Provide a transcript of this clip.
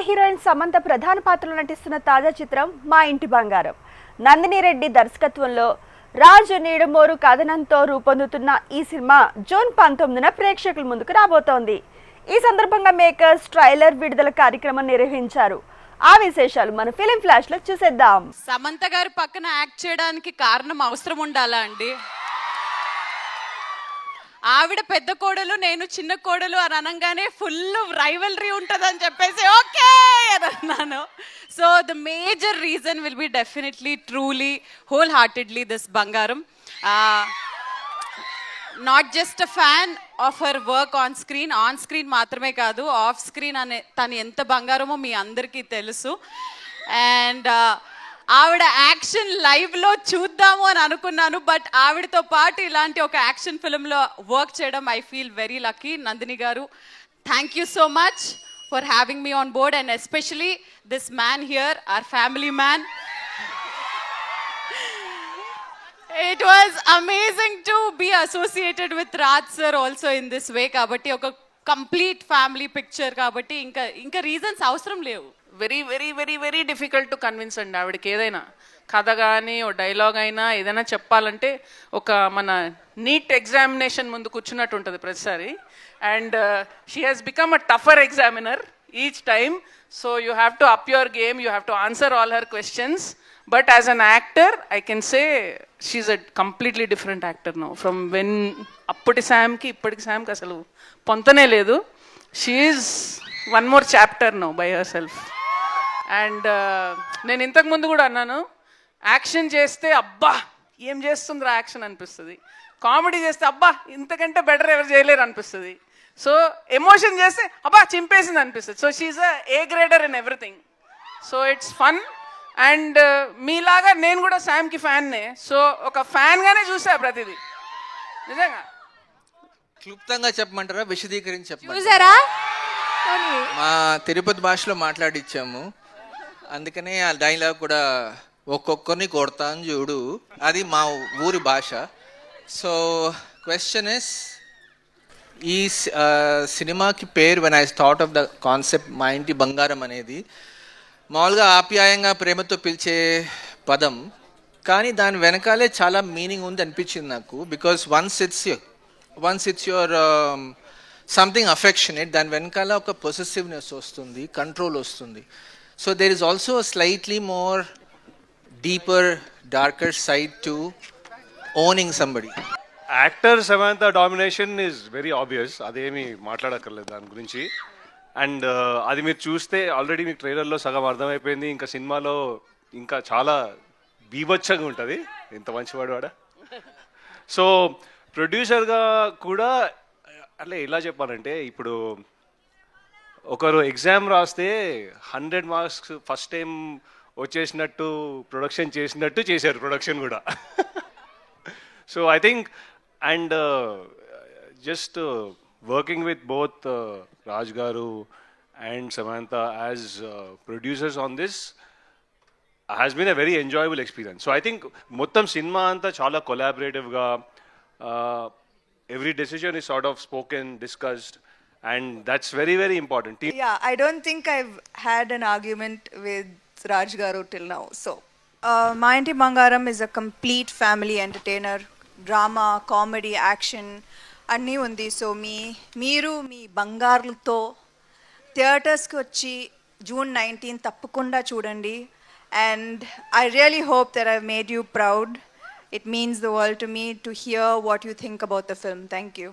Heroine Samantha ప్రధాన పాత్రలో నటిస్తున్న తాజా చిత్రం మా ఇంటి బంగారం. నందిని రెడ్డి దర్శకత్వంలో రాజు నీడమోరు కథనంతో రూపొందుతున్న ఈ సినిమా జూన్ 19న ప్రేక్షకుల ముందుకు రాబోతోంది. ఈ సందర్భంగా మేకర్స్ ట్రైలర్ విడుదల కార్యక్రమం నిర్వహించారు. ఆ విశేషాలు మన ఫిలిం ఫ్లాష్ లో చూసేద్దాం. సమంత గారు పక్కన యాక్ట్ చేయడానికి కారణం అవసరం ఉండాలా అండి? ఆవిడ పెద్ద కోడలు, నేను చిన్న కోడలు అని అనగానే ఫుల్ రైవల్రీ ఉంటుందని చెప్పేసి ఓకే అని అన్నాను. So the major reason will be definitely truly whole heartedly this Bangaram. Not just a fan of her work on screen మాత్రమే కాదు, ఆఫ్ స్క్రీన్ అనే తను ఎంత బంగారమో మీ అందరికీ తెలుసు. అండ్ ఆవిడ యాక్షన్ లైవ్లో చూద్దాము అని అనుకున్నాను, బట్ ఆవిడతో పాటు ఇలాంటి ఒక యాక్షన్ ఫిల్మ్లో వర్క్ చేయడం I feel very lucky. Nandini garu, thank you so much for having me on board, and especially this man here, our family man. It was amazing to be associated with Raj sir also in this way. కాబట్టి ఒక complete family picture కాబట్టి ఇంకా reasons అవసరం లేవు. Very very very very difficult to convince అండి ఆవిడకి. ఏదైనా కథ కానీ ఓ డైలాగ్ అయినా ఏదైనా చెప్పాలంటే ఒక మన నీట్ ఎగ్జామినేషన్ ముందు కూర్చున్నట్టు ఉంటుంది ప్రతిసారి. And she has become a టఫర్ examiner each time. So you have to up your game, you have to answer all her questions. But as an actor, I can say she's a completely different actor now. From when appadi Sam ki ippadi Sam ki asalu pontane ledu. She is one more chapter now by herself. And నేను ఇంతకు ముందు కూడా అన్నాను, action చేస్తే అబ్బా ఏం చేస్తుందిరా action అనిపిస్తుంది, comedy చేస్తే అబ్బా ఇంతకంటే బెటర్ ఎవరు చేయలేరు అనిపిస్తుంది, సో ఎమోషన్ చేస్తే అబ్బా చింపేసింది అనిపిస్తుంది. So she A grader in everything. So it's fun. And మీలాగా నేను కూడా శామ్కి ఫ్యాన్నే. సో ఒక ఫ్యాన్గానే చూసా ప్రతిదీ. నిజంగా క్లుప్తంగా చెప్పమంటారా, విశదీకరించి చెప్పమంటారా? చూసారా, మా తిరుపతి భాషలో మాట్లాడిచ్చాము, అందుకనే ఆ డైలాగ్ కూడా ఒక్కొక్కరిని కొడతాను చూడు, అది మా ఊరి భాష. సో క్వశ్చన్ ఇస్, ఈ సినిమాకి పేరు when I thought of the concept మా ఇంటి బంగారం అనేది మామూలుగా ఆప్యాయంగా ప్రేమతో పిలిచే పదం, కానీ దాని వెనకాలే చాలా మీనింగ్ ఉంది అనిపించింది నాకు. Because once it's your something affectionate, దాని వెనకాల ఒక పొసెసివ్నెస్ వస్తుంది, కంట్రోల్ వస్తుంది. So there is also slightly more deeper darker side to owning somebody. Actor Samantha domination is very obvious, అదేమి మాట్లాడక్కర్లేదు దాని గురించి. అండ్ అది మీరు చూస్తే ఆల్రెడీ మీకు ట్రైలర్లో సగం అర్థమైపోయింది, ఇంకా సినిమాలో ఇంకా చాలా బీభత్సంగా ఉంటుంది. ఇంత మంచివాడు వాడా. సో ప్రొడ్యూసర్గా కూడా అట్లా ఎలా చెప్పాలంటే, ఇప్పుడు ఒకరు ఎగ్జామ్ రాస్తే 100 మార్క్స్ ఫస్ట్ టైం వచ్చేసినట్టు ప్రొడక్షన్ చేసినట్టు చేశారు ప్రొడక్షన్ కూడా. So I think and just working with both Raj Garu and Samantha as producers on this has been a very enjoyable experience. So I think mottam cinema anta chala collaborative ga, every decision is sort of spoken, discussed, and that's very very important. Yeah, I don't think I've had an argument with Raj Garu till now. So Ma Inti Bangaram is a complete family entertainer, drama, comedy, action అన్నీ ఉంది. So మీరు మీ బంగారులతో థియేటర్స్కి వచ్చి June 19 తప్పకుండా చూడండి. And I really hope that I've made you proud. It means the world to me to hear what you think about the film. Thank you.